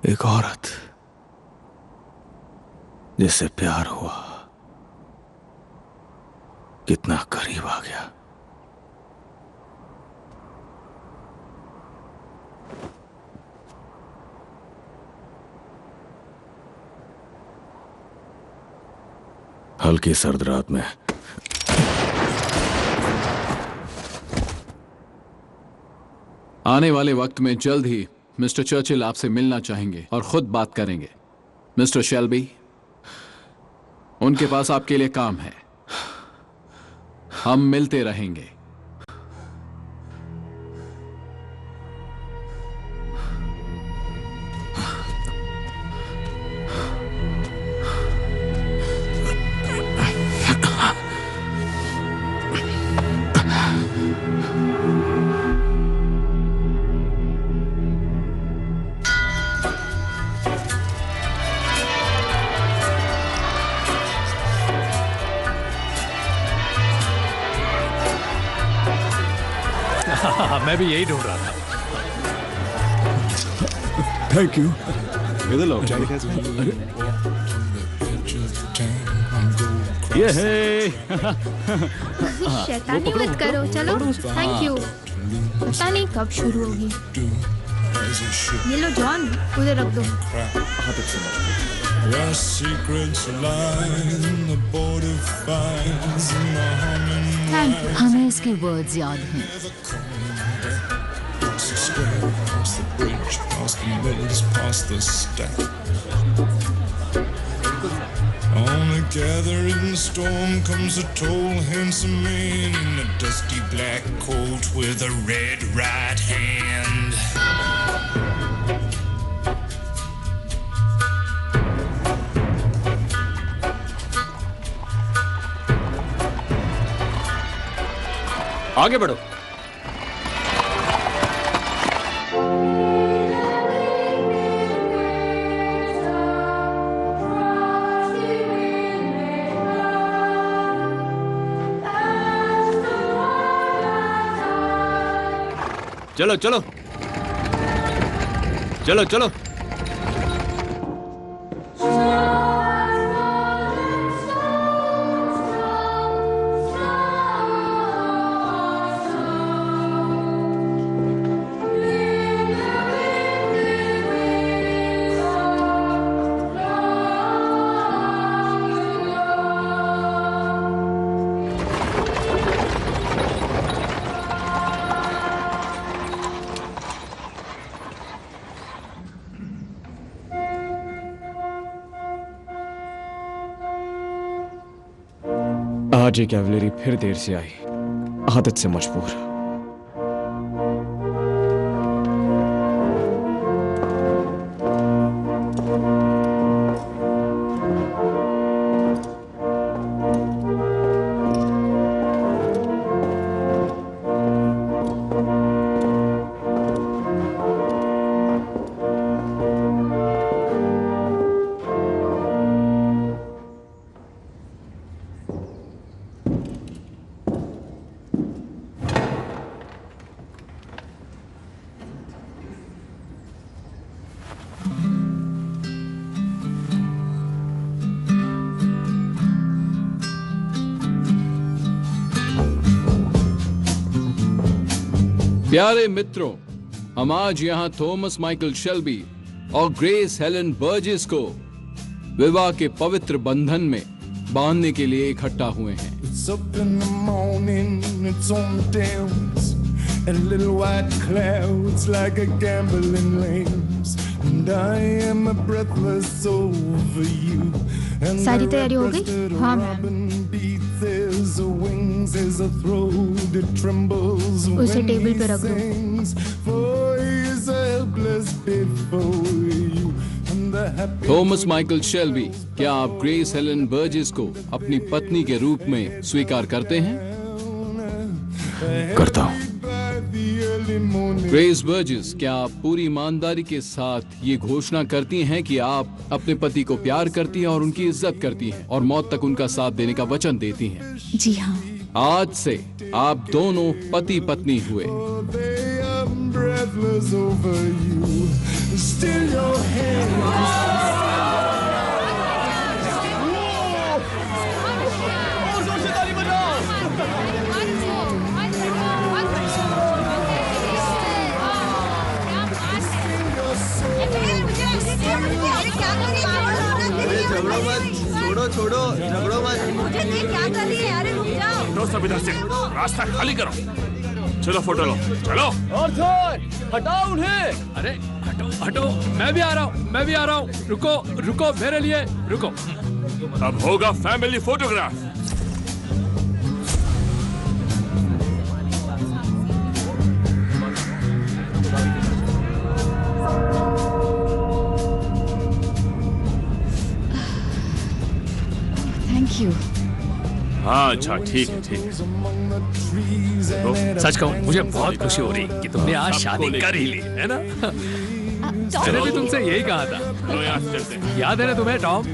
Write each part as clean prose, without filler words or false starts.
एक औरत जिससे प्यार हुआ, कितना करीब आ गया। हल्की सर्द रात में आने वाले वक्त में जल्द ही मिस्टर चर्चिल आपसे मिलना चाहेंगे और खुद बात करेंगे। मिस्टर शेल्बी, उनके पास आपके लिए काम है। हम मिलते रहेंगे। मैं भी यही ढूंढ रहा था। Thank you. इधर लो। ये है। शैतानी मत करो, चलो। Thank you. पता नहीं कब शुरू होगी। ये लो जॉन, उधर रख दो। Thank you. हमें इसके वर्ड्स याद हैं। On a gathering storm comes a tall, handsome man in a dusty black coat with a red right hand. आगे बढ़ो। चलो चलो चलो चलो। आज ये कैवलरी फिर देर से आई, आदत से मजबूर। प्यारे मित्रों, हम आज यहाँ थॉमस माइकल शेल्बी और ग्रेस हेलन बर्जेस को विवाह के पवित्र बंधन में बांधने के लिए इकट्ठा हुए हैं। It's up in the morning, it's on the downs, and little white clouds like a gambling lambs, and I am breathless over you. And सारी तैयारी हो गई? हाँ मैम। उसे टेबल पे रख दो। थॉमस माइकल शेल्बी, क्या आप ग्रेस हेलन बर्जेस को अपनी पत्नी के रूप में स्वीकार करते हैं? करता हूं। ग्रेस बर्जेस, क्या आप पूरी ईमानदारी के साथ ये घोषणा करती हैं कि आप अपने पति को प्यार करती हैं और उनकी इज्जत करती हैं और मौत तक उनका साथ देने का वचन देती हैं? जी हाँ। आज से आप दोनों पति पत्नी हुए। still your hands. झगड़ो मत, छोड़ो झगड़ो मत। मुझे देख क्या कर रही है? अरे रुक जाओ। हटो सब इधर से, रास्ता खाली करो। चलो फोटो लो, चलो। हटाओ उन्हें। अरे हटो, मैं भी आ रहा हूँ। रुको मेरे लिए रुको। अब होगा फैमिली फोटोग्राफ। Thank you. हाँ अच्छा ठीक है। सच कहूँ मुझे बहुत खुशी हो रही कि तुमने आज शादी कर ही ली, है ना? मैंने भी तुमसे यही कहा था। चलो यहाँ से चलते हैं। याद है ना तुम्हें टॉम?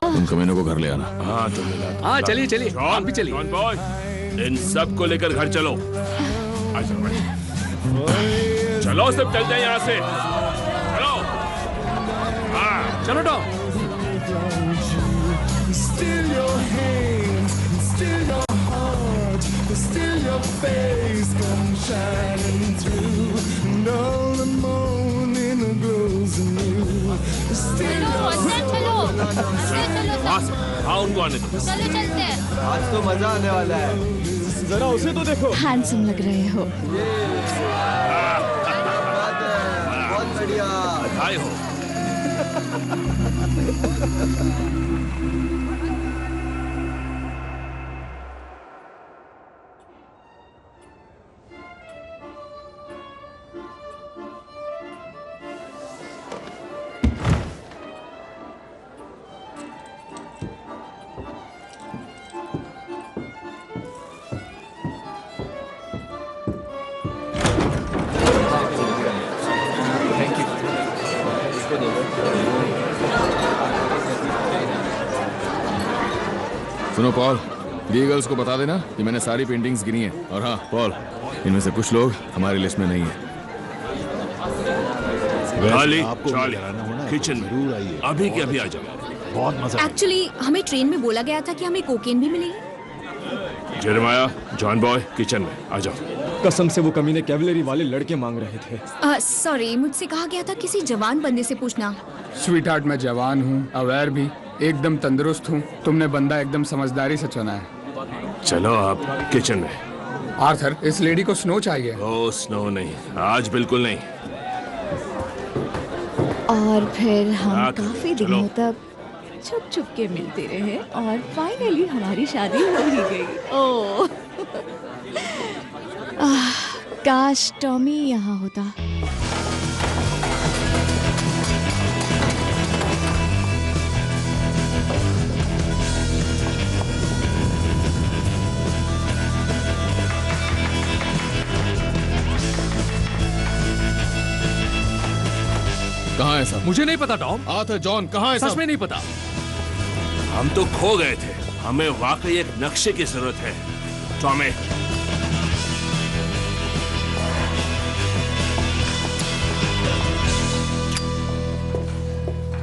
उन कमीनों को घर ले आना। हाँ तुम मिला। हाँ चलिए आप भी चलिए। जॉन बॉय, इन सब को लेकर घर चलो। चलो सब चलते हैं यहाँ से। चलो। हाँ चलो Tom. Still your hands, still your heart, still your face come shining through, and all the morning glows anew. Still your हाँ उनको आने दो। आज तो मजा आने वाला है। जरा उसे तो देखो। हैंडसम लग रहे हो। बात है, बहुत बढ़िया। बधाई हो। सुनो पॉल, लीगल्स को बता देना कि मैंने सारी पेंटिंग्स गिनी है। और हाँ पॉल, इनमें से कुछ लोग हमारी लिस्ट में नहीं है। चार्ली, किचन में अभी के अभी आ जाओ। बहुत मजा। एक्चुअली हमें ट्रेन में बोला गया था कि हमें कोकेन भी मिलेगी। जेरेमाया, जॉन बॉय, किचन में आ जाओ। कसम से वो कमीने कैवलरी वाले लड़के मांग रहे थे। सॉरी, मुझसे कहा गया था किसी जवान बंदे से पूछना। स्वीट हार्ट, मैं जवान हूँ, अवेयर भी, एकदम तंदुरुस्त हूँ। तुमने बंदा एकदम समझदारी से चुना है। चलो आप किचन में। आर्थर, इस लेडी को स्नो चाहिए। ओ स्नो नहीं, आज बिल्कुल नहीं। और फिर हम हाँ, काफी चलो। दिनों तक छुप छुप के मिलते रहे और फाइनली हमारी शादी हो ही गई। ओह काश टॉमी यहाँ होता। कहाँ है सब? मुझे नहीं पता टॉम। आर्थर, जॉन, कहाँ है सच सब? में नहीं पता। हम तो खो गए थे। हमें वाकई एक नक्शे की जरूरत है। टॉमी,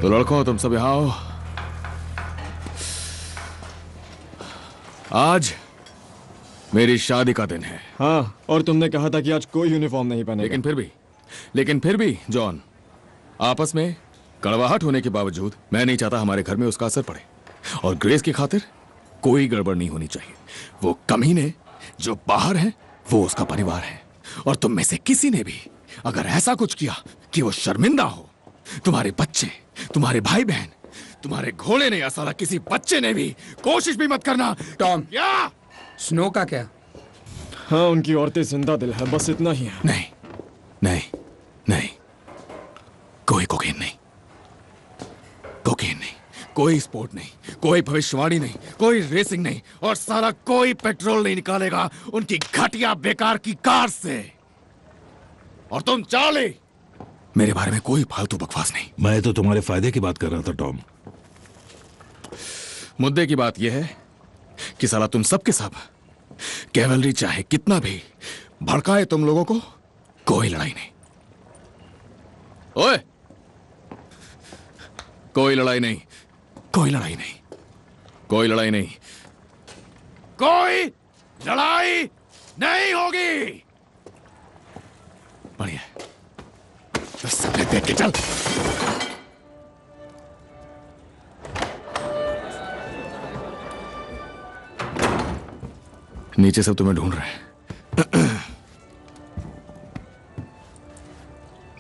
तो लड़कों, तुम सब यहाँ हो। आज मेरी शादी का दिन है। हाँ, और तुमने कहा था कि आज कोई यूनिफॉर्म नहीं पहनेगा। लेकिन फिर भी जॉन, आपस में कड़वाहट होने के बावजूद मैं नहीं चाहता हमारे घर में उसका असर पड़े। और ग्रेस की खातिर कोई गड़बड़ नहीं होनी चाहिए। वो कमीने जो बाहर हैं, वो उसका परिवार है। और तुम में से किसी ने भी अगर ऐसा कुछ किया कि वो शर्मिंदा हो, तुम्हारे बच्चे, तुम्हारे भाई बहन, तुम्हारे घोड़े ने या साला किसी बच्चे ने भी कोशिश भी मत करना। टॉम, या स्नो का क्या? हाँ, उनकी औरतें जिंदा दिल है, बस इतना ही है। नहीं नहीं नहीं, कोई कोकेन नहीं, कोकेन नहीं, कोई स्पोर्ट नहीं, कोई भविष्यवाणी नहीं, कोई रेसिंग नहीं, और साला कोई पेट्रोल नहीं निकालेगा उनकी घटिया बेकार की कार से। और तुम चार्ली, मेरे बारे में कोई फालतू बकवास नहीं। मैं तो तुम्हारे फायदे की बात कर रहा था टॉम। मुद्दे की बात यह है कि साला तुम सब के सब, कैवलरी चाहे कितना भी भड़काए तुम लोगों को, कोई लड़ाई नहीं। ओए, कोई लड़ाई नहीं, कोई लड़ाई नहीं, कोई लड़ाई नहीं, कोई लड़ाई नहीं होगी। बढ़िया, तो सबने देख के चल। नीचे सब तुम्हें ढूंढ रहे हैं।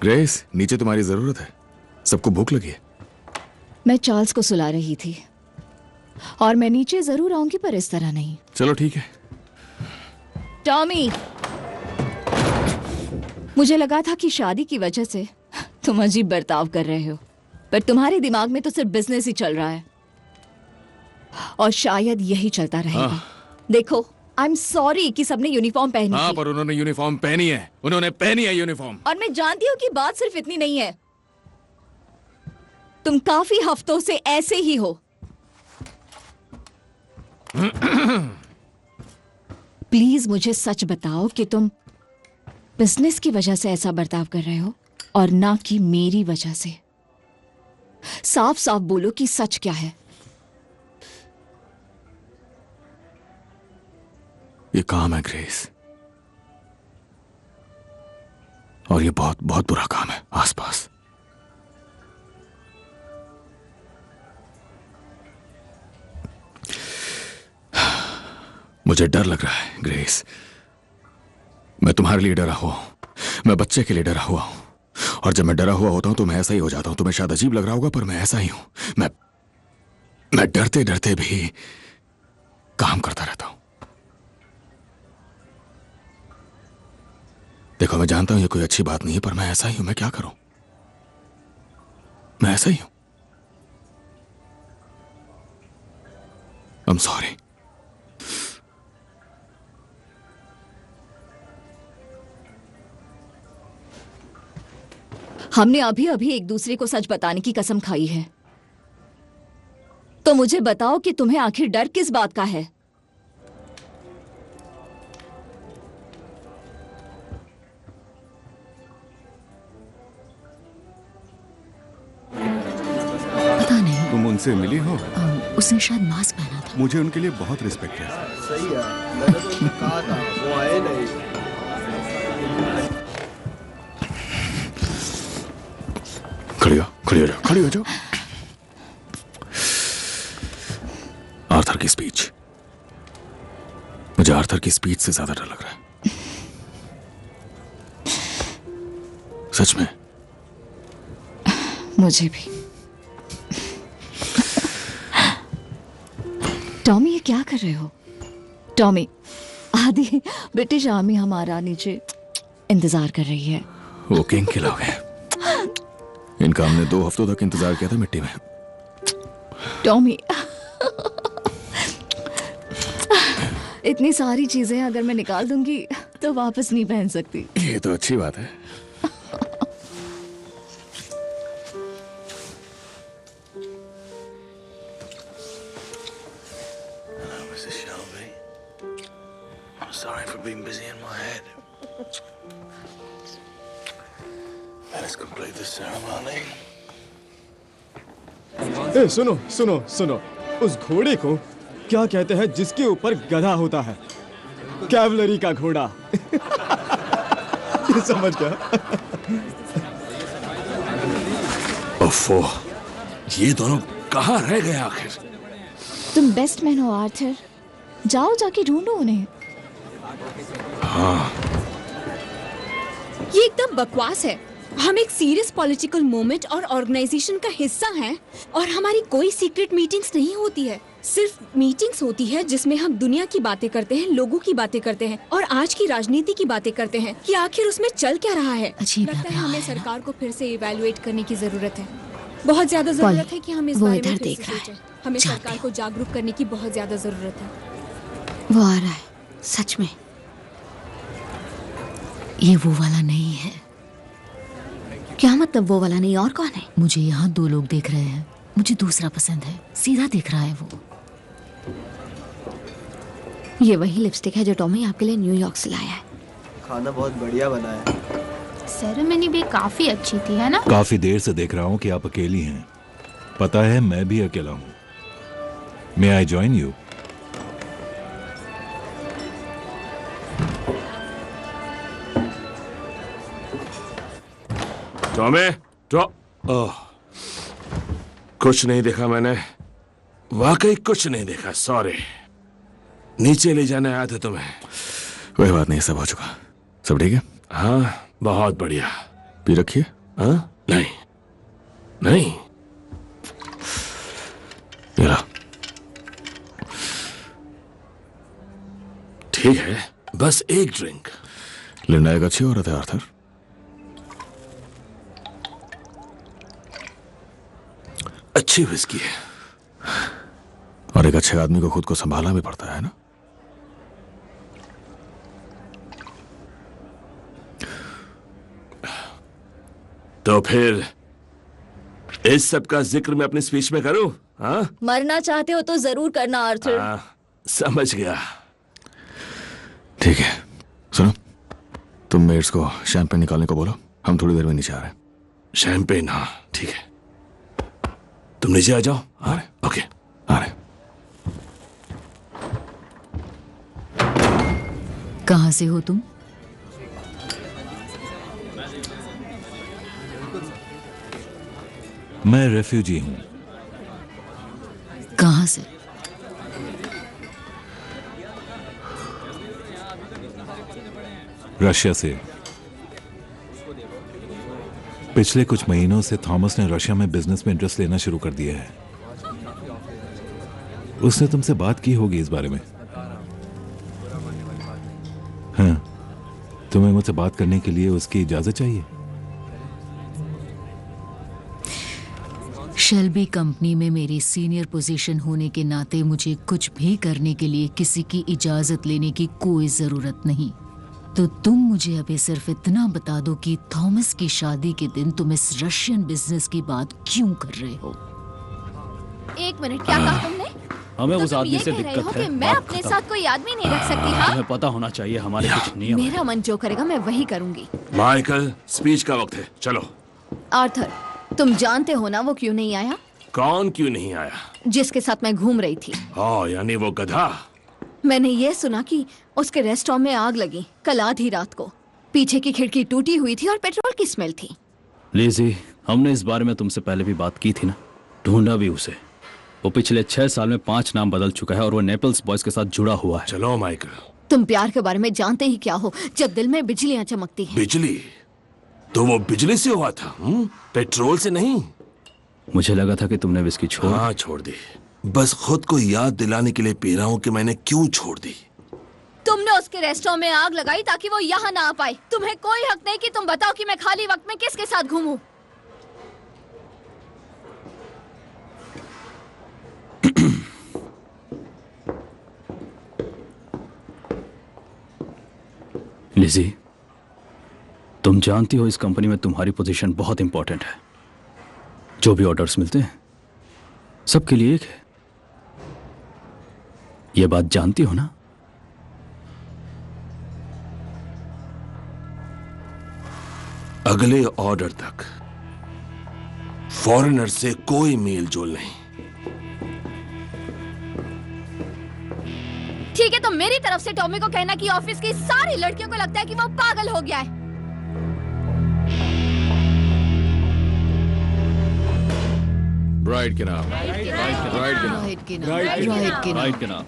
ग्रेस, नीचे तुम्हारी जरूरत है, सबको भूख लगी है। मैं चार्ल्स को सुला रही थी और मैं नीचे जरूर आऊंगी, पर इस तरह नहीं। चलो ठीक है। टॉमी, मुझे लगा था कि शादी की वजह से तुम अजीब बर्ताव कर रहे हो, पर तुम्हारे दिमाग में तो सिर्फ बिजनेस ही चल रहा है और शायद यही चलता रहेगा। देखो, आई एम सॉरी कि सबने यूनिफॉर्म पहनी हाँ, थी। पर उन्होंने यूनिफॉर्म पहनी है, उन्होंने पहनी है यूनिफॉर्म। और मैं जानती हूँ कि बात सिर्फ इतनी नहीं है, तुम काफी हफ्तों से ऐसे ही हो। प्लीज मुझे सच बताओ कि तुम बिजनेस की वजह से ऐसा बर्ताव कर रहे हो और ना कि मेरी वजह से। साफ साफ बोलो कि सच क्या है। ये काम है ग्रेस, और ये बहुत बहुत बुरा काम है आसपास। मुझे डर लग रहा है ग्रेस, मैं तुम्हारे लिए डरा हुआ हूं, मैं बच्चे के लिए डरा हुआ हूं, और जब मैं डरा हुआ होता हूं तो मैं ऐसा ही हो जाता हूं। तुम्हें शायद अजीब लग रहा होगा, पर मैं ऐसा ही हूं। मैं डरते डरते भी काम करता रहता हूं। देखो, मैं जानता हूं ये कोई अच्छी बात नहीं है, पर मैं ऐसा ही हूं। मैं क्या करूं, मैं ऐसा ही हूं। I am sorry. हमने अभी अभी एक दूसरे को सच बताने की कसम खाई है, तो मुझे बताओ कि तुम्हें आखिर डर किस बात का है? पता नहीं। तुम उनसे मिली हो? उसने शायद मास्क पहना था। मुझे उनके लिए बहुत रिस्पेक्ट है। सही है, मैंने तो उनको कहा था, वो आए नहीं। खड़ी हो जाओ। आर्थर की स्पीच, मुझे आर्थर की स्पीच से ज्यादा डर लग रहा है, सच में। मुझे भी। टॉमी, ये क्या कर रहे हो? टॉमी, आधी ब्रिटिश आर्मी हमारा नीचे इंतजार कर रही है। वो किंग के लोग हैं, इनका हमने 2 हफ्तों तक इंतजार किया था मिट्टी में। टॉमी, इतनी सारी चीजें अगर मैं निकाल दूंगी तो वापस नहीं पहन सकती। ये तो अच्छी बात है। Mrs. Shelby, I'm sorry for being busy in my head. Let us complete this ceremony. ए, सुनो, उस घोड़े को क्या कहते हैं जिसके ऊपर गधा होता है? कैवलरी का घोड़ा। समझ गया? ओफो, ये दोनों कहाँ रह गए आखिर? तुम बेस्ट मैन हो आर्थर, जाओ जाके ढूंढो उन्हें। हाँ। ये एकदम बकवास है। हम एक सीरियस पॉलिटिकल मूवमेंट और ऑर्गेनाइजेशन का हिस्सा हैं और हमारी कोई सीक्रेट मीटिंग्स नहीं होती है। सिर्फ मीटिंग्स होती है जिसमें हम दुनिया की बातें करते हैं, लोगों की बातें करते हैं और आज की राजनीति की बातें करते हैं कि आखिर उसमें चल क्या रहा है। लगता है हमें सरकार को फिर से इवैल्यूएट करने की जरूरत है। बहुत ज्यादा जरूरत है कि हम इस बारे में फिर से सोचें। हमें सरकार को जागरूक करने की बहुत ज्यादा जरूरत है। वो आ रहा है, सच में। ये वो वाला नहीं है। क्या मतलब वो वाला नहीं? और कौन है? मुझे यहाँ 2 लोग देख रहे हैं। मुझे दूसरा पसंद है, सीधा देख रहा है वो। ये वही लिपस्टिक है जो टॉमी आपके लिए न्यूयॉर्क से लाया है। खाना बहुत बढ़िया बना है। सेरेमनी भी काफी अच्छी थी, है ना? काफी देर से देख रहा हूँ कि आप अकेली हैं। पता है मैं भी अकेला हूँ। मे आई ज्वाइन यू? ओह, कुछ नहीं देखा मैंने, वाकई कुछ नहीं देखा। सॉरी, नीचे ले जाने आया था तुम्हें। कोई बात नहीं, सब हो चुका। सब ठीक है? हाँ, बहुत बढ़िया। पी रखिए। हाँ? नहीं नहीं, ये ला। ठीक है, बस एक ड्रिंक। लिंडा एक अच्छी औरत है आर्थर। अच्छी विस्की है। और एक अच्छे आदमी को खुद को संभालना भी पड़ता है ना। तो फिर इस सब का जिक्र मैं अपनी स्पीच में करूं? हाँ? मरना चाहते हो तो जरूर करना आर्थर। समझ गया। ठीक है, सुनो, तुम मेड्स को शैंपेन निकालने को बोलो, हम थोड़ी देर में नीचे आ रहे हैं। शैंपेन? हाँ ठीक है, तुम नीचे आ जाओ। आ रहे? ओके, आ रहे। कहाँ से हो तुम? मैं रेफ्यूजी हूँ। कहाँ से? रशिया से। पिछले कुछ महीनों से थॉमस ने रशिया में बिजनेस में इंटरेस्ट लेना शुरू कर दिया है। उसने तुमसे बात की होगी इस बारे में। हाँ, तुम्हें मुझसे बात करने के लिए उसकी इजाजत चाहिए। शेल्बी कंपनी में मेरी सीनियर पोजीशन होने के नाते मुझे कुछ भी करने के लिए किसी की इजाजत लेने की कोई जरूरत नहीं। तो तुम मुझे अभी सिर्फ इतना बता दो कि थॉमस की शादी के दिन तुम इस रशियन बिजनेस की बात क्यों कर रहे हो? एक मिनट, क्या कहा तुमने? हमें तो उस तुम आदमी ये से कह रहे दिक्कत हो है। कि मैं अपने साथ कोई आदमी नहीं रख सकती? हाँ, तुम्हें पता होना चाहिए हमारे कुछ नियम हैं। मेरा मन जो करेगा मैं वही करूंगी। माइकल, स्पीच का वक्त है, चलो। आर्थर, तुम जानते हो ना वो क्यों नहीं आया? कौन क्यों नहीं आया? जिसके साथ मैं घूम रही थी। हाँ, यानी वो गधा। मैंने ये सुना कि उसके रेस्टोरेंट में आग लगी कल आधी रात को। पीछे की खिड़की टूटी हुई थी और पेट्रोल की स्मेल थी। लीजी, हमने इस बारे में तुमसे पहले भी बात की थी ना। ढूंढा भी उसे। वो पिछले 6 साल में 5 नाम बदल चुका है और वो नेपल्स बॉयज के साथ जुड़ा हुआ है। चलो माइकल। तुम प्यार के बारे में जानते ही क्या हो जब दिल में बिजलियां चमकती हैं। बिजली? तो वो बिजली से हुआ था, पेट्रोल से नहीं। मुझे लगा था कि तुमने विस्की छोड़। हाँ, छोड़ दी। बस खुद को याद दिलाने के लिए पी रहा हूँ कि मैंने क्यों छोड़ दी। तुमने उसके रेस्टोरेंट में आग लगाई ताकि वो यहाँ ना आ पाए। तुम्हें कोई हक नहीं कि तुम बताओ कि मैं खाली वक्त में किसके साथ घूमूं। लिजी, तुम जानती हो इस कंपनी में तुम्हारी पोजीशन बहुत इंपॉर्टेंट है। जो भी ऑर्डर्स मिलते हैं सबके लिए एक है। ये बात जानती हो ना? अगले ऑर्डर तक फॉरेनर से कोई मेल जोल नहीं। ठीक है, तो मेरी तरफ से टॉमी को कहना कि ऑफिस की सारी लड़कियों को लगता है कि वो पागल हो गया है। ब्राइड के नाम। राइट के नाम।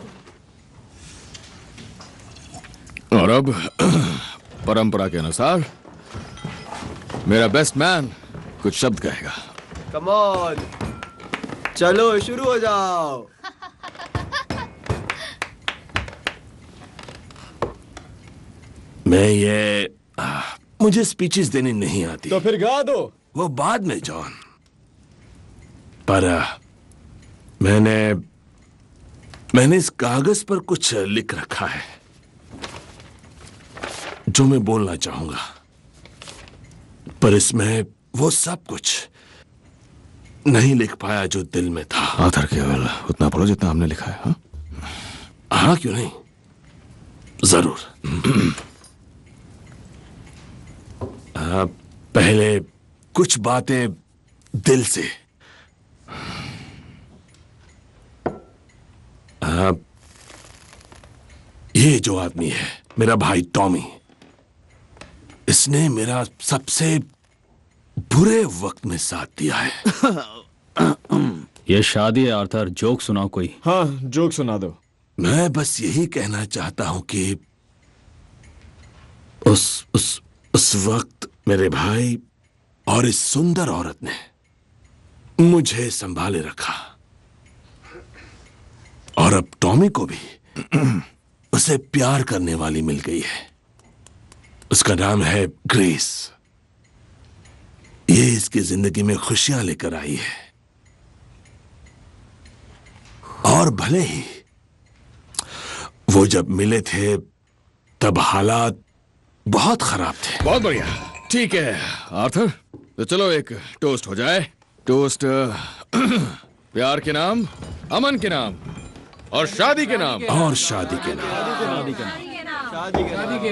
और अब परंपरा के अनुसार मेरा बेस्ट मैन कुछ शब्द कहेगा। कम ऑन, चलो शुरू हो जाओ। मुझे स्पीचेस देनी नहीं आती। तो फिर गा दो। वो बाद में जॉन। पर मैंने इस कागज पर कुछ लिख रखा है जो मैं बोलना चाहूंगा, पर इसमें वो सब कुछ नहीं लिख पाया जो दिल में था। आर्थर, केवल उतना बोलो जितना हमने लिखा है। हाँ, हाँ क्यों नहीं, जरूर। पहले कुछ बातें दिल से। ये जो आदमी है मेरा भाई टॉमी, इसने मेरा सबसे बुरे वक्त में साथ दिया है। ये शादी है आर्थर, जोक सुनाओ कोई। हाँ, जोक सुना दो। मैं बस यही कहना चाहता हूं कि उस वक्त मेरे भाई और इस सुंदर औरत ने मुझे संभाले रखा, और अब टॉमी को भी उसे प्यार करने वाली मिल गई है। उसका नाम है ग्रेस। ये इसकी जिंदगी में खुशियां लेकर आई है, और भले ही वो जब मिले थे तब हालात बहुत खराब थे। बहुत बढ़िया, ठीक है आर्थर, तो चलो एक टोस्ट हो जाए। टोस्ट प्यार के नाम, अमन के नाम, और शादी के नाम। और शादी के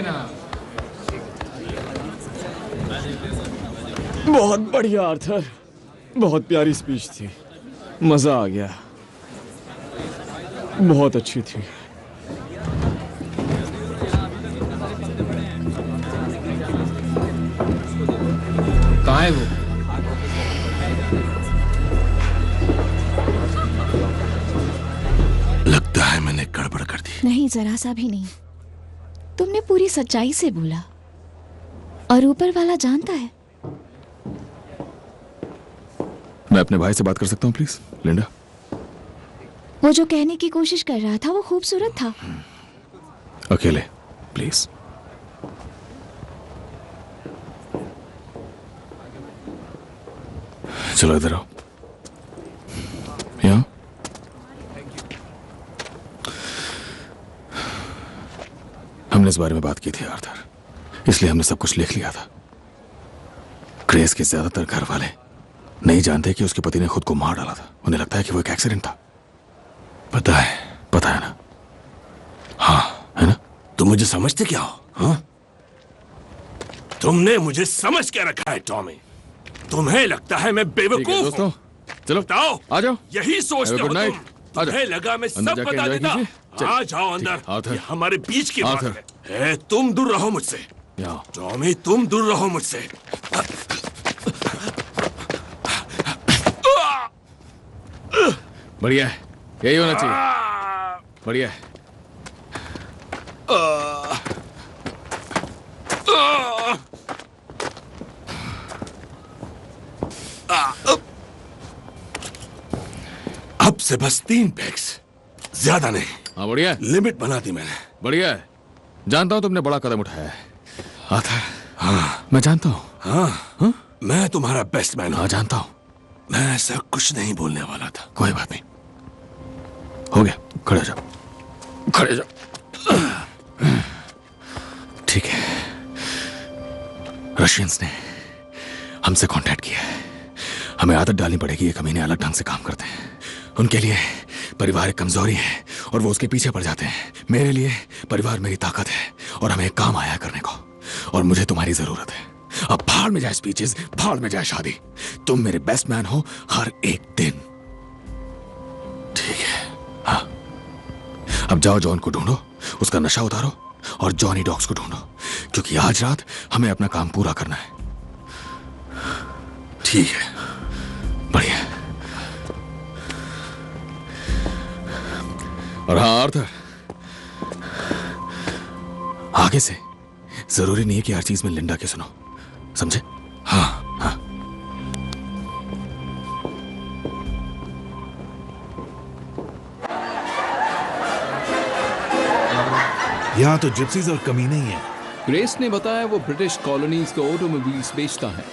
नाम। बहुत बढ़िया आर्थर, बहुत प्यारी स्पीच थी, मजा आ गया, बहुत अच्छी थी। कहाँ है वो? लगता है मैंने गड़बड़ कर दी। नहीं, जरा सा भी नहीं। तुमने पूरी सच्चाई से बोला, और ऊपर वाला जानता है। मैं अपने भाई से बात कर सकता हूँ प्लीज, लिंडा? वो जो कहने की कोशिश कर रहा था वो खूबसूरत था। अकेले प्लीज। चलो इधर आओ। यहाँ हमने इस बारे में बात की थी आर्थर, इसलिए हमने सब कुछ लिख लिया था। ग्रेस के ज्यादातर घर वाले नहीं जानते कि उसके पति ने खुद को मार डाला था। उन्हें लगता है कि वो एक एक्सीडेंट था। पता है ना? हाँ, है ना? तुम मुझे समझते क्या हो? हाँ? तुमने मुझे समझ के रखा है टॉमी। तुम्हें लगता है मैं बेवकूफ दोस्तों, चलो बताओ, आ जाओ। यही सोचते हो तुम? तुम्हें लगा मैं सब बता देता? आ जाओ अंदर, ये हमारे बीच की बात है। तुम दूर रहो मुझसे टॉमी, तुम दूर रहो मुझसे। बढ़िया है, यही होना चाहिए। बढ़िया है। अब से बस 3 पैक्स, ज्यादा नहीं। हाँ बढ़िया है। लिमिट बना दी मैंने। बढ़िया है। जानता हूँ तुमने बड़ा कदम उठाया है आर्थर। हाँ मैं जानता हूँ। हाँ, मैं तुम्हारा बेस्ट मैन हूँ। हाँ जानता हूँ। मैं ऐसा कुछ नहीं बोलने वाला था। कोई बात नहीं, हो गया। खड़े हो जाओ, खड़े हो जाओ। ठीक है, रशियंस ने हमसे कांटेक्ट किया है। हमें आदत डालनी पड़ेगी, ये कमीने अलग ढंग से काम करते हैं। उनके लिए परिवार एक कमजोरी है और वो उसके पीछे पड़ जाते हैं। मेरे लिए परिवार मेरी ताकत है और हमें एक काम आया करने को, और मुझे तुम्हारी जरूरत है। अब भाड़ में जाए स्पीचेस, भाड़ में जाए शादी। तुम मेरे बेस्ट मैन हो हर एक दिन। ठीक है? हाँ, अब जाओ जॉन को ढूंढो, उसका नशा उतारो, और जॉनी डॉग्स को ढूंढो, क्योंकि आज रात हमें अपना काम पूरा करना है। ठीक है, बढ़िया। और हाँ आर्थर, आगे से जरूरी नहीं है कि हर चीज में लिंडा के सुनो, समझे? हाँ हाँ। यहाँ तो जिप्सीज और कमीने ही हैं। ग्रेस ने बताया वो ब्रिटिश कॉलोनीज को ऑटोमोबाइल्स बेचता है।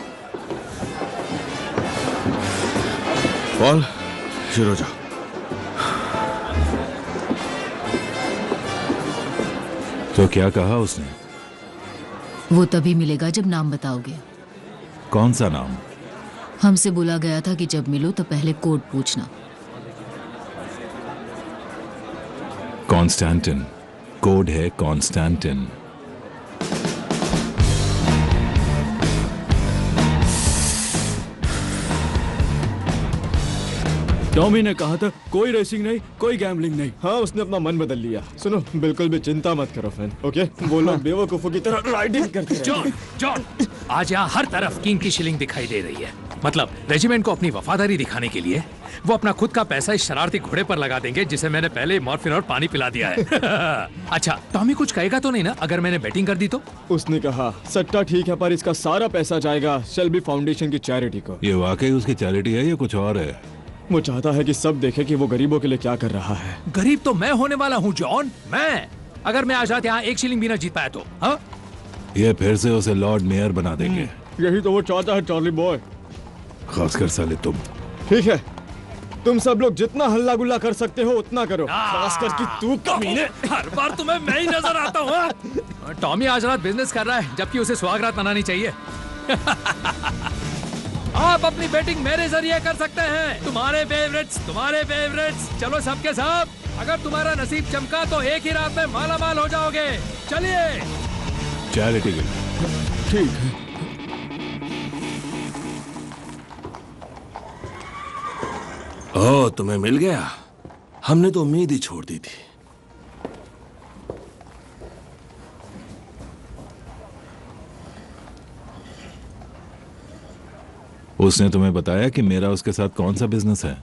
पॉल, शुरू हो जाओ। तो क्या कहा उसने? वो तभी मिलेगा जब नाम बताओगे। कौन सा नाम? हमसे बोला गया था कि जब मिलो तो पहले कोड पूछना। कॉन्स्टेंटिन। कोड है कॉन्स्टेंटिन। टॉमी ने कहा था कोई रेसिंग नहीं, कोई गैम्बलिंग नहीं। हाँ, उसने अपना मन बदल लिया। सुनो, बिल्कुल भी चिंता मत करो फैन, ओके? वो लोग बेवकूफों की तरह राइडिंग करते हैं। जॉन, जॉन, आज यहाँ हर तरफ किंग की शिलिंग दिखाई दे रही है। मतलब रेजिमेंट को अपनी वफादारी दिखाने के लिए वो अपना खुद का पैसा इस शरारती घोड़े पर लगा देंगे जिसे मैंने पहले मॉर्फिन और पानी पिला दिया है। अच्छा, टॉमी कुछ कहेगा तो नहीं ना अगर मैंने बैटिंग कर दी तो? उसने कहा सट्टा ठीक है पर इसका सारा पैसा जाएगा शेल्बी फाउंडेशन की चैरिटी को। ये वाकई उसकी चैरिटी है या कुछ और है? वो चाहता है कि सब देखे कि वो गरीबों के लिए क्या कर रहा है। गरीब तो मैं होने वाला हूँ जॉन, मैं। अगर मैं आज रात यहाँ एक शिलिंग भी ना जीत पाया तो हाँ? ये फिर से उसे लॉर्ड मेयर बना देंगे। यही तो वो चाहता है चार्ली बॉय। खासकर साले तुम। ठीक है, तुम सब लोग जितना हल्ला गुल्ला कर सकते हो उतना करो, खासकर कि तू कमीने। हर बार तुम्हें मैं ही नजर आता हूँ। टॉमी आज रात बिजनेस कर रहा है जबकि उसे सुहागरात मनानी चाहिए। आप अपनी बैटिंग मेरे जरिए कर सकते हैं। तुम्हारे फेवरेट्स, चलो सबके सब। अगर तुम्हारा नसीब चमका तो एक ही रात में माला माल हो जाओगे। चलिए चैरिटी के ठीक है। ओह, तुम्हें मिल गया? हमने तो उम्मीद ही छोड़ दी थी। उसने तुम्हें बताया कि मेरा उसके साथ कौन सा बिजनेस है?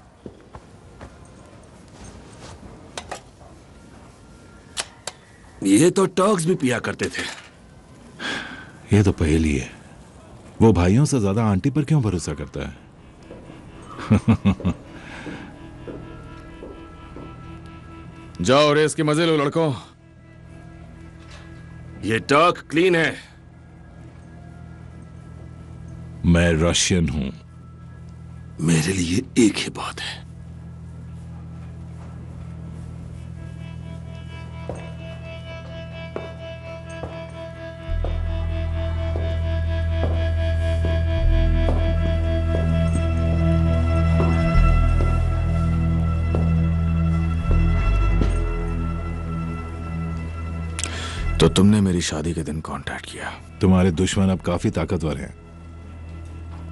ये तो टॉक्स भी पिया करते थे। ये तो पहेली है। वो भाइयों से ज्यादा आंटी पर क्यों भरोसा करता है? जाओ रेस के मजे लो लड़कों। ये टॉक क्लीन है। मैं रशियन हूं। मेरे लिए एक ही बात है। तो तुमने मेरी शादी के दिन कांटेक्ट किया। तुम्हारे दुश्मन अब काफी ताकतवर हैं।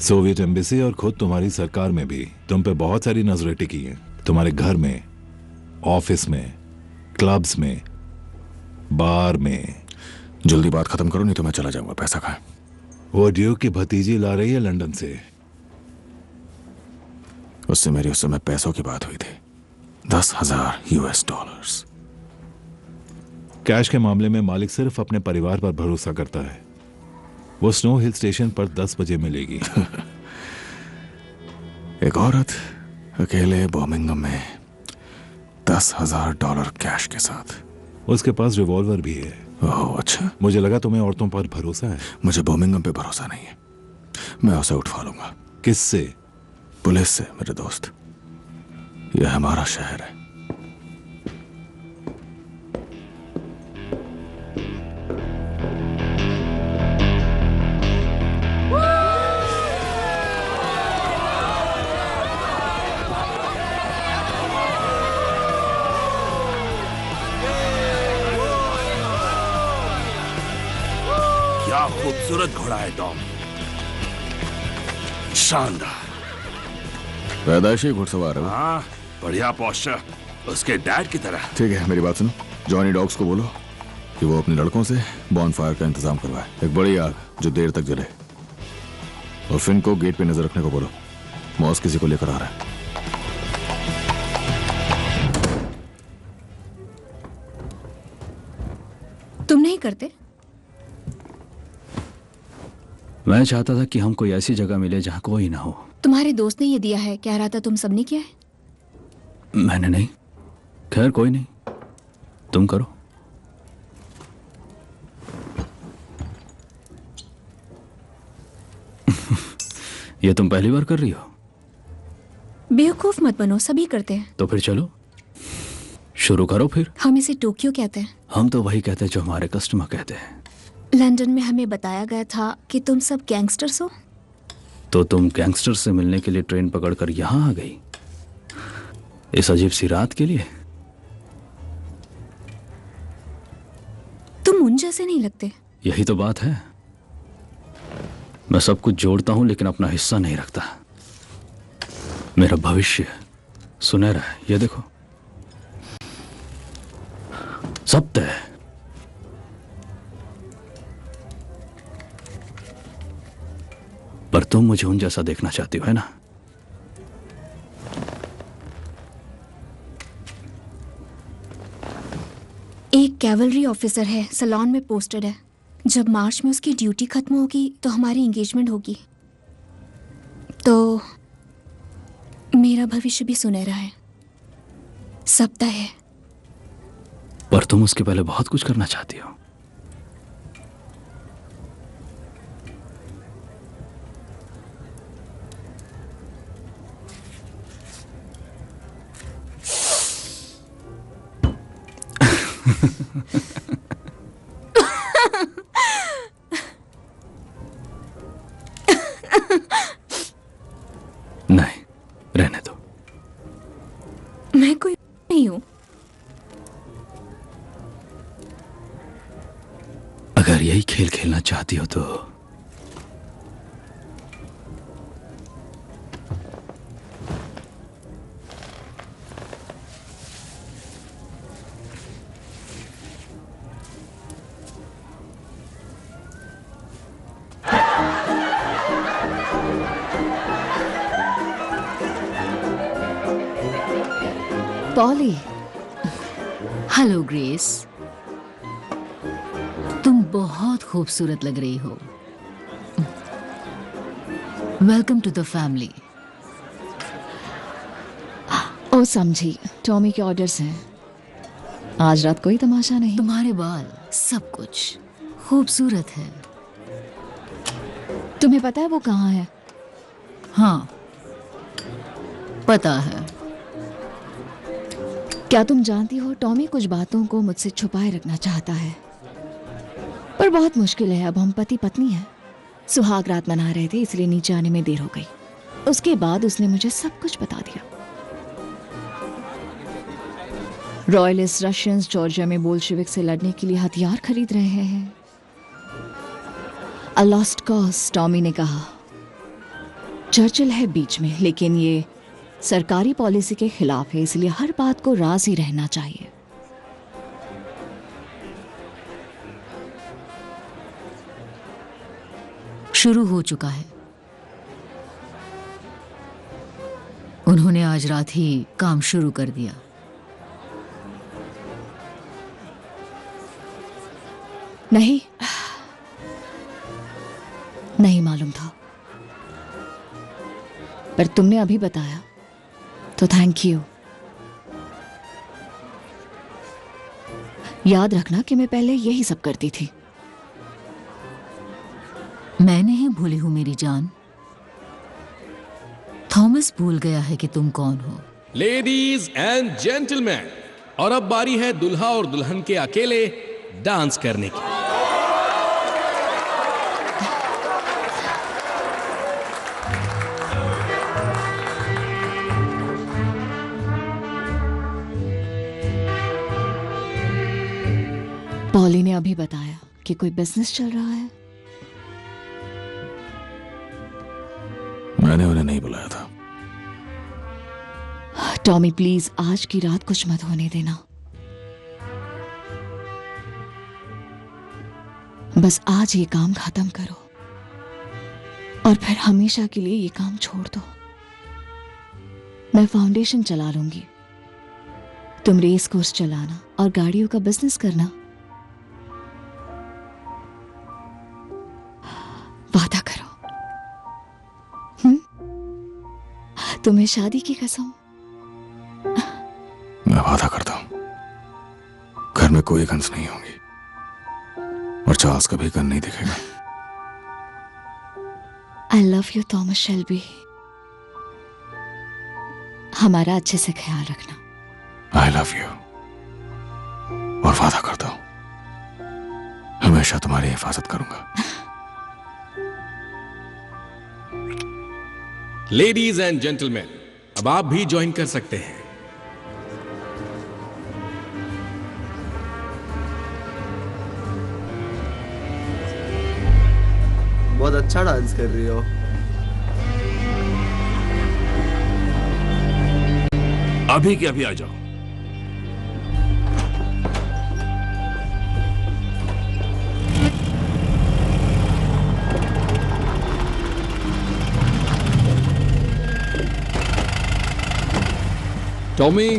सोवियत एम्बेसी और खुद तुम्हारी सरकार में भी तुम पे बहुत सारी नजरें टिकी हैं। तुम्हारे घर में, ऑफिस में, क्लब्स में, बार में। जल्दी बात खत्म करो नहीं तो मैं चला जाऊंगा। पैसा कहाँ है? वो ड्यूक की भतीजी ला रही है लंदन से। उससे मेरी उस समय पैसों की बात हुई थी, $10,000। कैश के मामले में मालिक सिर्फ अपने परिवार पर भरोसा करता है। वो स्नो हिल स्टेशन पर 10 बजे मिलेगी। एक औरत अकेले बर्मिंघम में $10,000 कैश के साथ। उसके पास रिवॉल्वर भी है। ओह अच्छा। मुझे लगा तुम्हें औरतों पर भरोसा है। मुझे बर्मिंघम पे भरोसा नहीं है। मैं उसे उठवा लूंगा। किससे? पुलिस से मेरे दोस्त। यह हमारा शहर है। क्या खूबसूरत घोड़ा है टॉम, शानदार। पैदाइशी घुड़सवार है। हाँ, बढ़िया पोस्चर, उसके डैड की तरह। ठीक है, मेरी बात सुनो। जॉनी डॉग्स को बोलो कि वो अपने लड़कों से बॉनफायर का इंतजाम करवाए। एक बड़ी आग जो देर तक जले। और फिन को गेट पे नजर रखने को बोलो। मॉस किसी को लेकर आ रहा है। तुम नहीं करते? मैं चाहता था कि हम कोई ऐसी जगह मिले जहां कोई ना हो। तुम्हारे दोस्त ने ये दिया है, कह रहा था तुम सबने किया है। मैंने नहीं। खैर कोई नहीं, तुम करो। ये तुम पहली बार कर रही हो? बेवकूफ मत बनो, सभी करते हैं। तो फिर चलो शुरू करो फिर। हम इसे टोक्यो कहते हैं। हम तो वही कहते हैं जो हमारे कस्टमर कहते हैं। लंदन में हमें बताया गया था कि तुम सब गैंगस्टर्स हो। तो तुम गैंगस्टर से मिलने के लिए ट्रेन पकड़कर यहाँ आ गई इस अजीब सी रात के लिए? तुम उन जैसे नहीं लगते। यही तो बात है। मैं सब कुछ जोड़ता हूं लेकिन अपना हिस्सा नहीं रखता। मेरा भविष्य सुनहरा है, ये देखो, सब तय है। पर तुम मुझे उन जैसा देखना चाहती हो, है ना? एक कैवलरी ऑफिसर है, सलोन में पोस्टेड है। जब मार्च में उसकी ड्यूटी खत्म होगी तो हमारी एंगेजमेंट होगी। तो मेरा भविष्य भी सुनहरा है, सब तय है। पर तुम उसके पहले बहुत कुछ करना चाहती हो। नहीं, रहने दो। मैं कोई नहीं हूं। अगर यही खेल खेलना चाहती हो तो पॉली। हेलो ग्रेस, तुम बहुत खूबसूरत लग रही हो। Welcome to the family. ओ समझी, टॉमी के ऑर्डर्स हैं। आज रात कोई तमाशा नहीं। तुम्हारे बाल, सब कुछ खूबसूरत है। तुम्हें पता है वो कहाँ है? हाँ, पता है। क्या तुम जानती हो, टॉमी कुछ बातों को मुझसे छुपाए रखना चाहता है, पर बहुत मुश्किल है। अब हम पति पत्नी हैं। सुहाग रात मना रहे थे, इसलिए नीचे आने में देर हो गई। उसके बाद उसने मुझे सब कुछ बता दिया। रॉयलिस्ट रशियंस जॉर्जिया में बोल्शेविक से लड़ने के लिए हथियार खरीद रहे हैं। अ लॉस्ट कॉज, टॉमी ने कहा। चर्चिल है बीच में, लेकिन ये सरकारी पॉलिसी के खिलाफ है, इसलिए हर बात को राज ही रहना चाहिए। शुरू हो चुका है। उन्होंने आज रात ही काम शुरू कर दिया। नहीं, नहीं मालूम था, पर तुमने अभी बताया तो थैंक यू। याद रखना कि मैं पहले यही सब करती थी। मैं नहीं भूली हूं मेरी जान। थॉमस भूल गया है कि तुम कौन हो। लेडीज एंड जेंटलमैन, और अब बारी है दुल्हा और दुल्हन के अकेले डांस करने की। पॉली ने अभी बताया कि कोई बिजनेस चल रहा है। मैंने उन्हें नहीं बुलाया था। टॉमी प्लीज, आज की रात कुछ मत होने देना। बस आज ये काम खत्म करो और फिर हमेशा के लिए ये काम छोड़ दो। मैं फाउंडेशन चला लूंगी, तुम रेस कोर्स चलाना और गाड़ियों का बिजनेस करना। वादा करो। तुम्हें शादी की कसम। मैं वादा करता हूं, घर में कोई गन्स नहीं होंगी और चार्ल्स कभी गन नहीं दिखेगा। I love you Thomas Shelby. हमारा अच्छे से ख्याल रखना। आई लव यू, और वादा करता हूं हमेशा तुम्हारी हिफाजत करूंगा। लेडीज एंड जेंटलमैन, अब आप भी ज्वाइन कर सकते हैं। बहुत अच्छा डांस कर रही हो। अभी के अभी आ जाओ। टॉमी,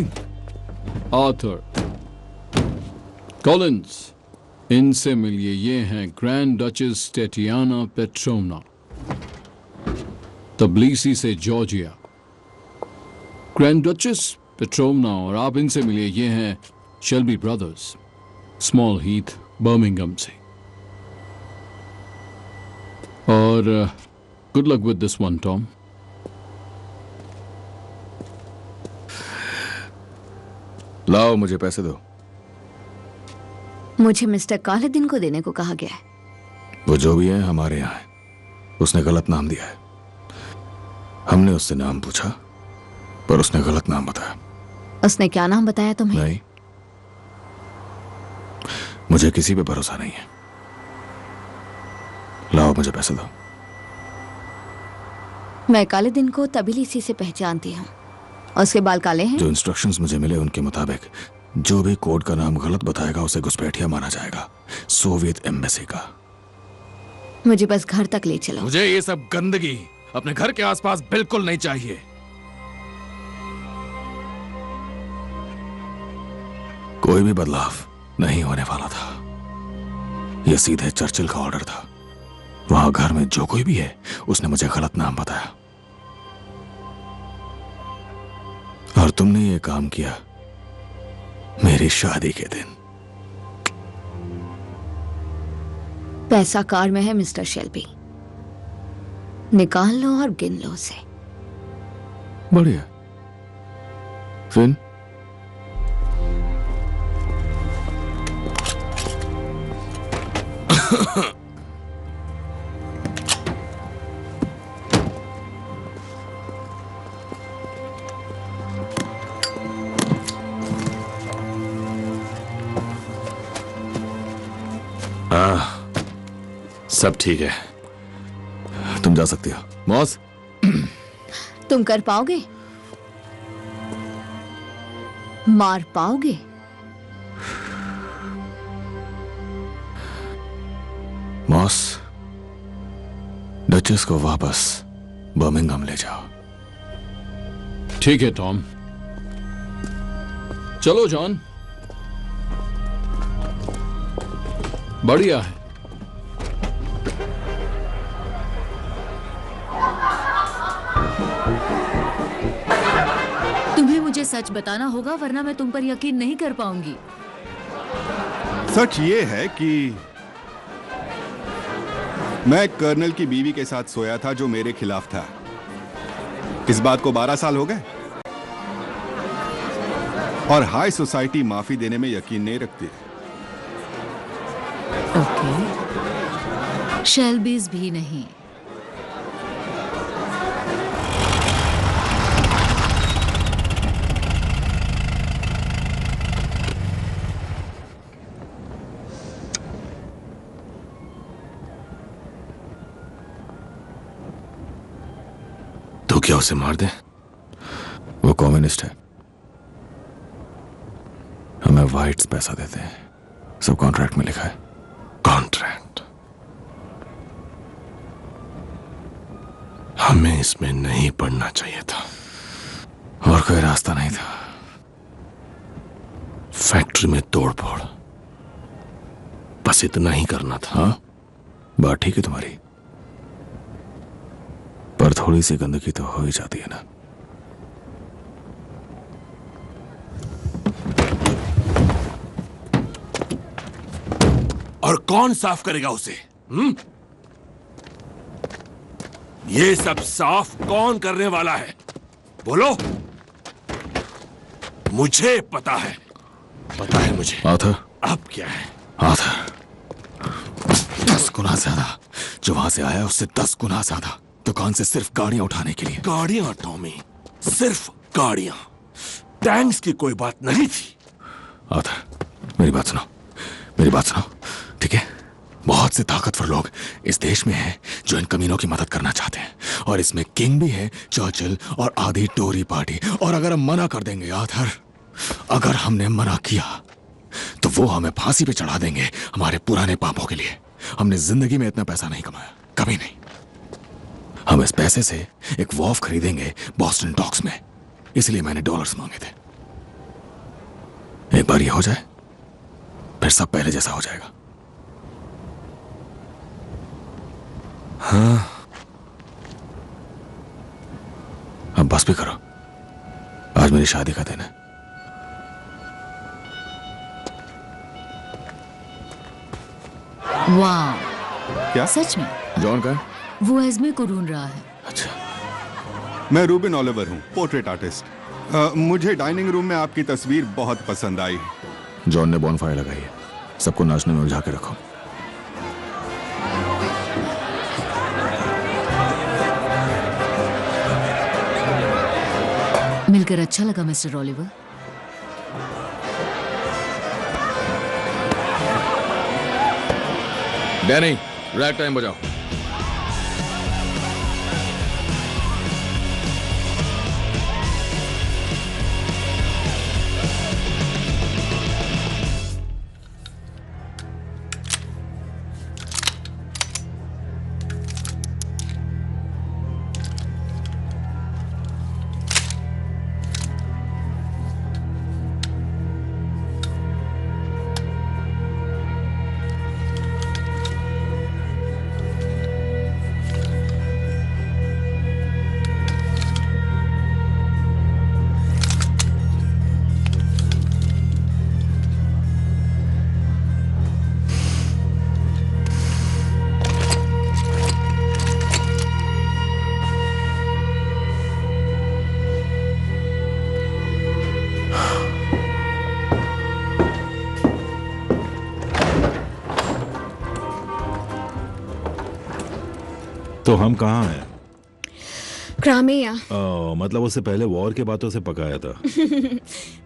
आर्थर, कॉलिंस, इनसे मिलिए। ये हैं ग्रैंड डचेस टेटियाना पेट्रोवना, तबलीसी से जॉर्जिया। ग्रैंड डचेस पेट्रोवना, और आप इनसे मिलिए। ये हैं Shelby brothers, small Heath, Birmingham से। और good luck with this one, Tom. लाओ, मुझे पैसे दो। मुझे मिस्टर कालेदिन को देने को कहा गया है। वो जो भी है हमारे यहाँ है। उसने गलत नाम दिया है। हमने उससे नाम पूछा पर उसने गलत नाम बताया। उसने क्या नाम बताया तुम्हें? नहीं, मुझे किसी पे भरोसा नहीं है। लाओ, मुझे पैसे दो। मैं कालेदिन को तबिलिसी से पहचानती हूँ। उसके बाल काले हैं। जो इंस्ट्रक्शंस मुझे मिले उनके मुताबिक जो भी कोड का नाम गलत बताएगा उसे घुसपैठिया माना जाएगा, सोवियत एम्बेसी का। मुझे बस घर तक ले चलो। मुझे ये सब गंदगी अपने घर के आसपास बिल्कुल नहीं चाहिए। कोई भी बदलाव नहीं होने वाला था। यह सीधे चर्चिल का ऑर्डर था। वहां घर में जो कोई भी है उसने मुझे गलत नाम बताया, और तुमने ये काम किया मेरी शादी के दिन। पैसा कार में है मिस्टर शेल्बी, निकाल लो और गिन लो उसे। बढ़िया। फिन सब ठीक है, तुम जा सकती हो। मॉस, तुम कर पाओगे? मार पाओगे? मॉस, डचेस को वापस बर्मिंघम ले जाओ। ठीक है टॉम। चलो जॉन। बढ़िया है। तुम्हें मुझे सच बताना होगा वरना मैं तुम पर यकीन नहीं कर पाऊंगी। सच ये है कि मैं कर्नल की बीवी के साथ सोया था जो मेरे खिलाफ था। इस बात को 12 साल हो गए और हाई सोसाइटी माफी देने में यकीन नहीं रखती। ओके, शेल्बीज भी नहीं। तो क्या उसे मार दे? वो कम्युनिस्ट है। हमें वाइट्स पैसा देते हैं, सब कॉन्ट्रैक्ट में लिखा है। कॉन्ट्रैक्ट? हमें इसमें नहीं पड़ना चाहिए था। और कोई रास्ता नहीं था। फैक्ट्री में तोड़फोड़, बस इतना ही करना था। हाँ, बात ठीक है तुम्हारी, पर थोड़ी सी गंदगी तो हो ही जाती है ना। और कौन साफ करेगा उसे? ये सब साफ कौन करने वाला है? बोलो। मुझे पता है, पता है मुझे। आर्थर, अब क्या है? आर्थर, 10 गुना ज्यादा जो वहां से आया उससे 10 गुना ज्यादा दुकान से सिर्फ गाड़ियां उठाने के लिए। गाड़ियां टॉमी, सिर्फ गाड़ियां। टैंक्स की कोई बात नहीं थी। आर्थर, मेरी बात सुनो, मेरी बात सुनो, ठीक है? बहुत से ताकतवर लोग इस देश में हैं जो इन कमीनों की मदद करना चाहते हैं, और इसमें किंग भी है, चर्चिल और आधी टोरी पार्टी। और अगर हम मना कर देंगे आर्थर, अगर हमने मना किया तो वो हमें फांसी पे चढ़ा देंगे हमारे पुराने पापों के लिए। हमने जिंदगी में इतना पैसा नहीं कमाया, कभी नहीं। हम इस पैसे से एक वॉफ खरीदेंगे बॉस्टन डॉक्स में, इसलिए मैंने डॉलर्स मांगे थे। एक बार ये हो जाए फिर सब पहले जैसा हो जाएगा। हाँ, अब बस भी करो, आज मेरी शादी का दिन है। वाह, क्या सच में? जॉन का? वो एस्मे को ढूंढ रहा है। मैं रूबिन ओलिवर हूँ, पोर्ट्रेट आर्टिस्ट। मुझे डाइनिंग रूम में आपकी तस्वीर बहुत पसंद आई। जॉन ने बॉनफायर लगाई है, सबको नाचने में उलझा के रखो। मिलकर अच्छा लगा mister Oliver. Danny, rack time बजाओ। तो हम कहाँ हैं? क्रामेया। मतलब उससे पहले वॉर के बातों से पकाया था।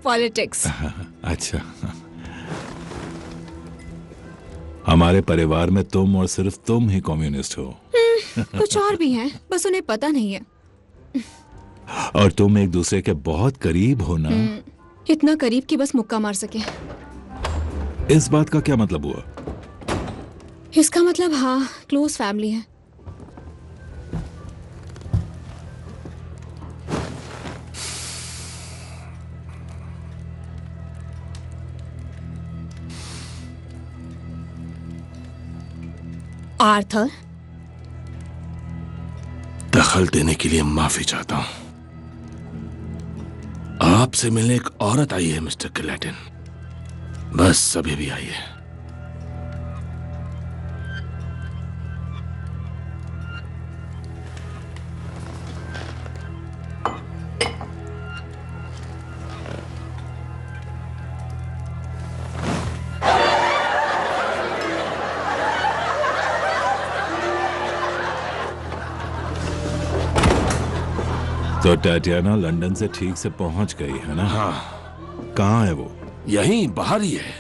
पॉलिटिक्स। अच्छा, हमारे परिवार में तुम और सिर्फ तुम ही कम्युनिस्ट हो। कुछ और भी हैं, बस उन्हें पता नहीं है। और तुम एक दूसरे के बहुत करीब हो ना? इतना करीब कि बस मुक्का मार सके। इस बात का क्या मतलब हुआ? इसका मतलब हाँ, क्लोज फैमिली है। आर्थर, दखल देने के लिए माफी चाहता हूं। आपसे मिलने एक औरत आई है मिस्टर किलेटन, बस अभी भी आई है। तो टैटियाना लंदन से ठीक से पहुंच गई है ना? हाँ। कहाँ है वो? यहीं बाहर ही है।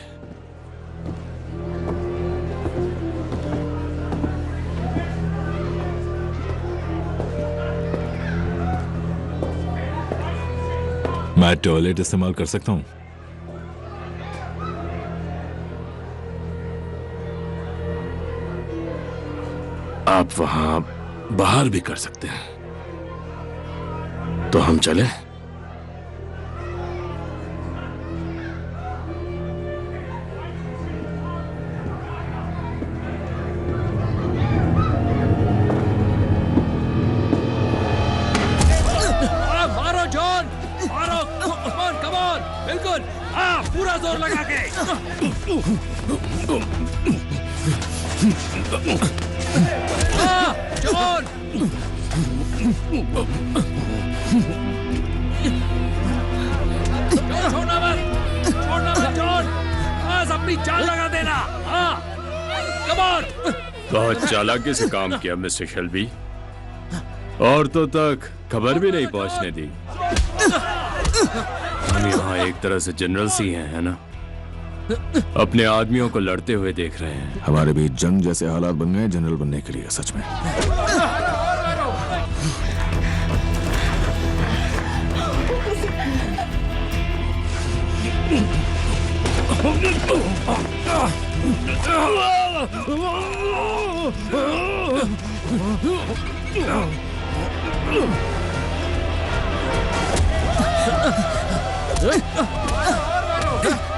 मैं टॉयलेट इस्तेमाल कर सकता हूँ? आप वहां बाहर भी कर सकते हैं। तो हम चले? मारो जॉन, मारो, कम ऑन, बिल्कुल, हाँ, पूरा जोर लगा के। हाँ, जॉन। छोड़ना मत जॉन, बस अपनी जान लगा देना। हाँ, कम ऑन। बहुत चालाकी से काम किया मिस्टर शेल्बी, औरतों तक खबर भी नहीं पहुंचने दी। हम यहाँ एक तरह से जनरल सी हैं, है ना? अपने आदमियों को लड़ते हुए देख रहे हैं। हमारे बीच जंग जैसे हालात बन गए जनरल बनने के लिए, सच में।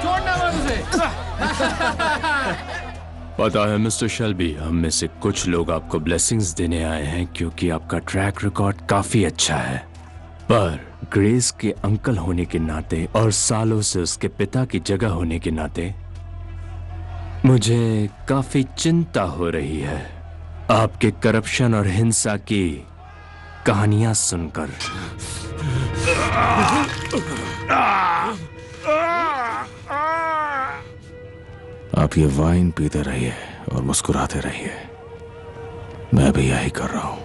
छोड़ना मत उसे। पता है मिस्टर शेल्बी, हम में से कुछ लोग आपको ब्लेसिंग्स देने आए हैं क्योंकि आपका ट्रैक रिकॉर्ड काफी अच्छा है, पर ग्रेस के अंकल होने के नाते और सालों से उसके पिता की जगह होने के नाते मुझे काफी चिंता हो रही है आपके करप्शन और हिंसा की कहानियां सुनकर। आप ये वाइन पीते रहिए और मुस्कुराते रहिए, मैं भी यही कर रहा हूं।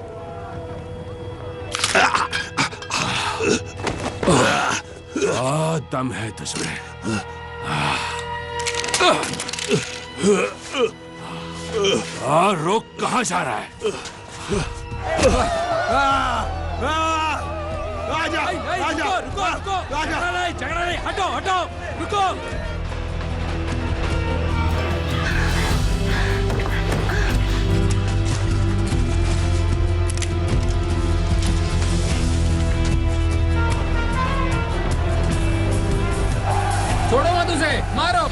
दम है तुझमें। रुक, कहां जा रहा है? रुको, झगड़ा नहीं, हटो, रुको। छोड़ो मत उसे, मारो।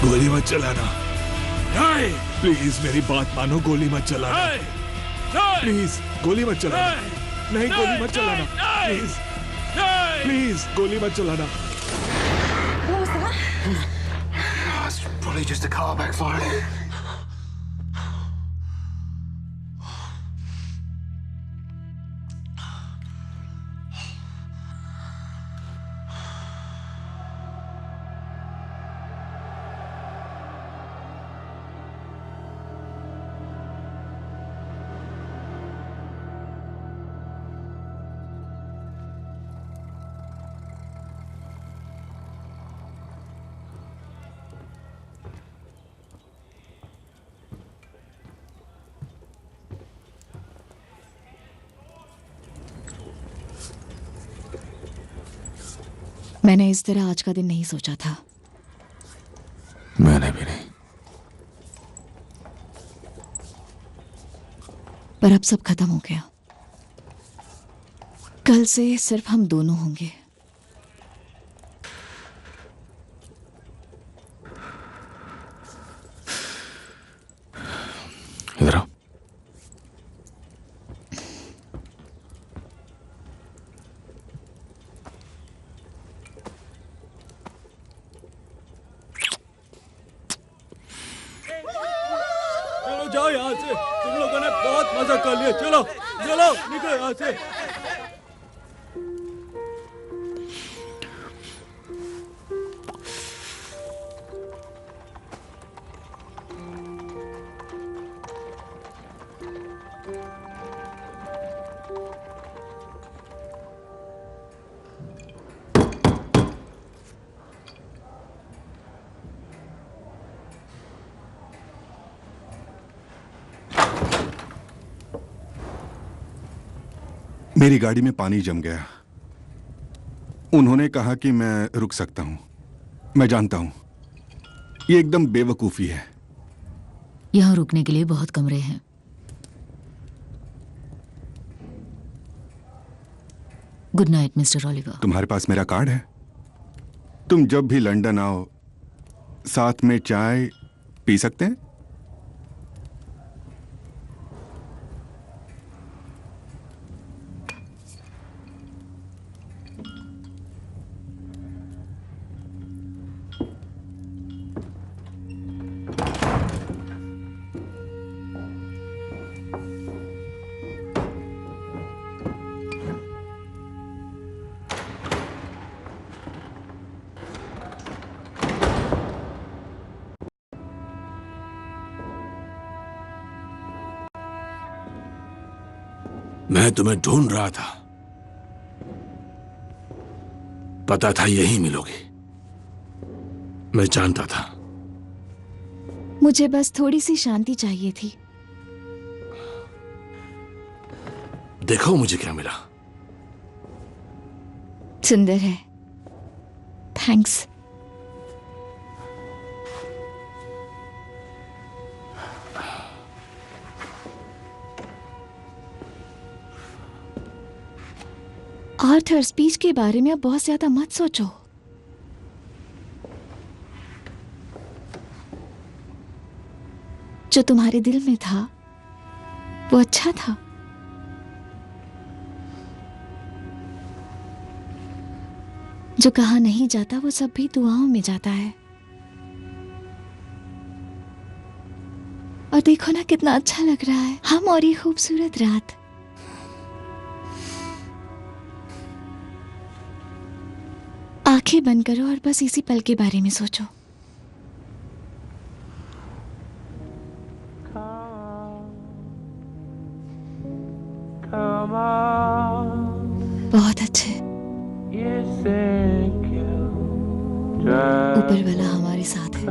गोली मत चलाना। प्लीज मेरी बात मानो, गोली मत चलाना। प्लीज गोली मत चलाना। नहीं, गोली मत चलाना। प्लीज प्लीज गोली मत चलाना। What was that? It's probably just a car backfiring. मैंने इस तरह आज का दिन नहीं सोचा था। मैंने भी नहीं। पर अब सब खत्म हो गया। कल से सिर्फ हम दोनों होंगे। इधर आओ। जाओ यहाँ से, तुम लोगों ने बहुत मजा कर लिया। चलो चलो निकलो यहाँ से। मेरी गाड़ी में पानी जम गया। उन्होंने कहा कि मैं रुक सकता हूं। मैं जानता हूं ये एकदम बेवकूफी है। यहाँ रुकने के लिए बहुत कमरे हैं। Good night mister Oliver. तुम्हारे पास मेरा कार्ड है? तुम जब भी लंदन आओ साथ में चाय पी सकते हैं? मैं तुम्हें ढूंढ रहा था, पता था यही मिलोगी। मैं जानता था। मुझे बस थोड़ी सी शांति चाहिए थी। देखो मुझे क्या मिला। सुंदर है, थैंक्स। आर्थर, स्पीच के बारे में अब बहुत ज्यादा मत सोचो। जो तुम्हारे दिल में था वो अच्छा था। जो कहा नहीं जाता वो सब भी दुआओं में जाता है। और देखो ना कितना अच्छा लग रहा है हम और ये खूबसूरत रात। आंखें बंद करो और बस इसी पल के बारे में सोचो। बहुत अच्छे। ऊपर वाला हमारे साथ है।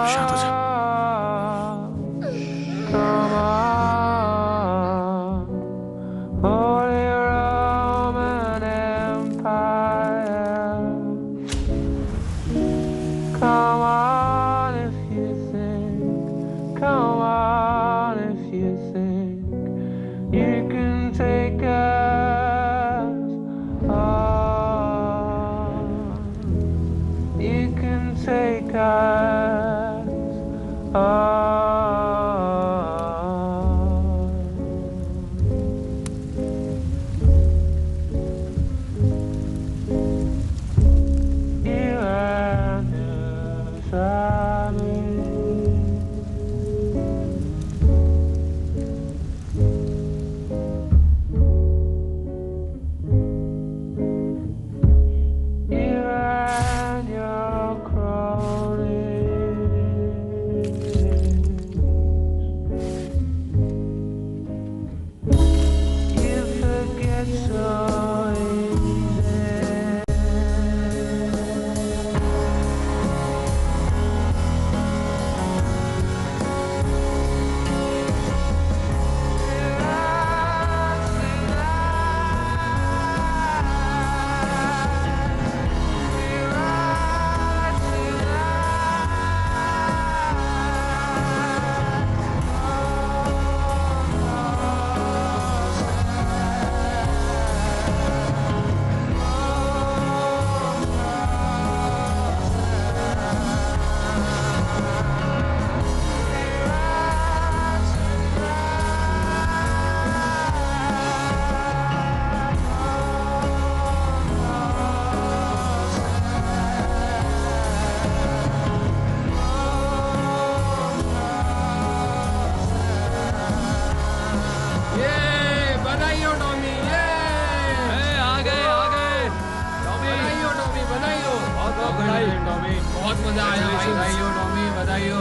शांत हो जा।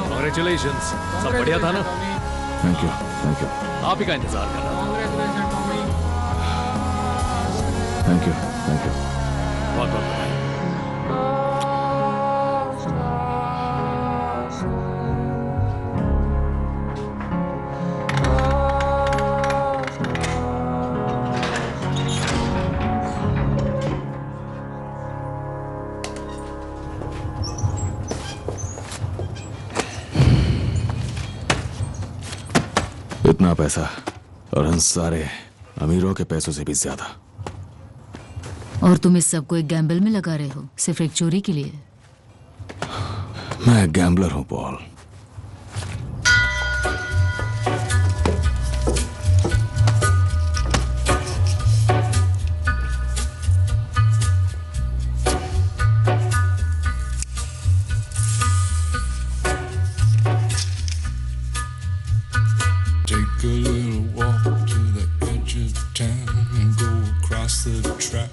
Congratulations, सब बढ़िया था ना? Thank you, thank you. आप ही का इंतजार कर रहा था। Thank you, thank you. बहुत बहुत बधाई। इतना पैसा और उन सारे अमीरों के पैसों से भी ज्यादा। और तुम इस सब को एक गैम्बल में लगा रहे हो सिर्फ एक चोरी के लिए? मैं गैम्बलर हूं Paul. a trap,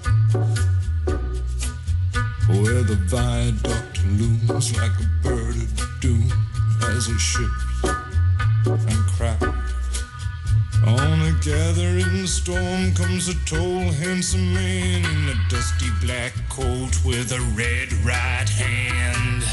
where the viaduct looms like a bird of doom as it ships and cracks. On a gathering storm comes a tall, handsome man in a dusty black coat with a red right hand.